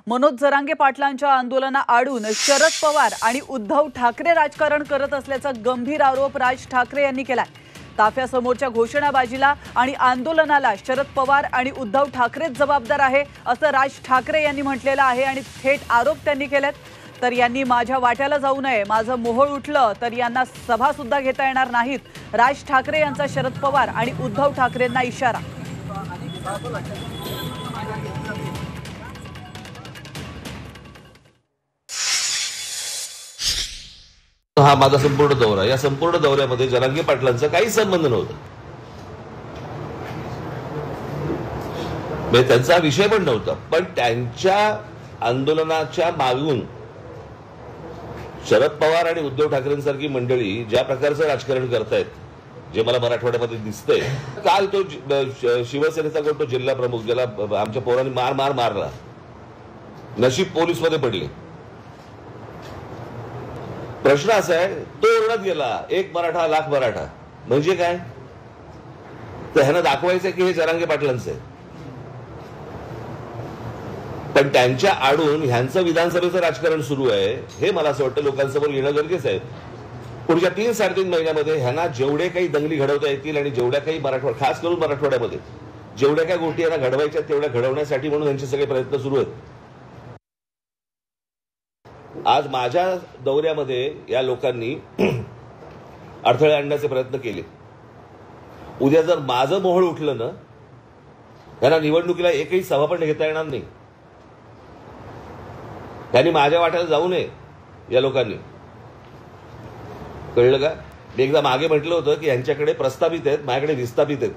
मनोज जरांगे पाटलांच्या आंदोलना आडून शरद पवार आणि उद्धव ठाकरे राजकारण करत असल्याचा गंभीर आरोप राज ठाकरे यांनी केलाय। ताफ्यासमोरच्या घोषणाबाजीला आणि आंदोलनाला शरद पवार आणि उद्धव ठाकरेच जबाबदार आहे असं राज ठाकरे यांनी म्हटलेलं आहे आणि थेट आरोप त्यांनी केलेत। तर यांनी माझ्या वाट्याला जाऊ नये, माझं मोहोळ उठलं तर यांना सभा सुद्धा घेता येणार नाहीत, राज ठाकरे यांचा शरद पवार आणि उद्धव ठाकरेंना इशारा। हा माझा संपूर्ण दौरा, या संपूर्ण दौऱ्यामध्ये जरांगे पाटलांचा काही संबंध नव्हता, म्हणजे त्यांचा विषय पण नव्हता। पण त्यांच्या आंदोलनाच्या मागून शरद पवार आणि उद्धव ठाकरेंसारखी मंडळी ज्या प्रकारचं राजकारण करतायत, जे मला मराठवाड्यामध्ये दिसतंय। काल तो शिवसेनेचा तो जिल्हा प्रमुख, ज्याला आमच्या पोरांनी मारला, नशीब पोलीस मध्ये पडले। प्रश्न असा आहे, तो ओरडत गेला एक मराठा लाख मराठा, म्हणजे काय? तर ह्यांना दाखवायचंय की हे जरांगे पाटलांचं आहे। पण त्यांच्या आडून ह्यांचं विधानसभेचं राजकारण सुरू आहे, हे मला असं वाटतं लोकांसमोर येणं गरजेचं आहे। पुढच्या 3-3.5 महिन्यामध्ये ह्यांना जेवढे काही दंगली घडवता येतील आणि जेवढ्या काही खास करून मराठवाड्यामध्ये जेवढ्या काही गोष्टी यांना घडवायच्या तेवढ्या घडवण्यासाठी म्हणून यांचे सगळे प्रयत्न सुरू आहेत। आज माझ्या दौऱ्यामध्ये या लोकांनी अडथळे आणण्याचे प्रयत्न केले। उद्या जर माझं मोहोळ उठलं ना, त्यांना निवडणुकीला एकही सभा पण घेता येणार नाही। त्यांनी माझ्या वाट्याला जाऊ नये या लोकांनी, कळलं का? मी एकदा मागे म्हटलं होतं की यांच्याकडे प्रस्थापित आहेत, माझ्याकडे विस्थापित आहेत।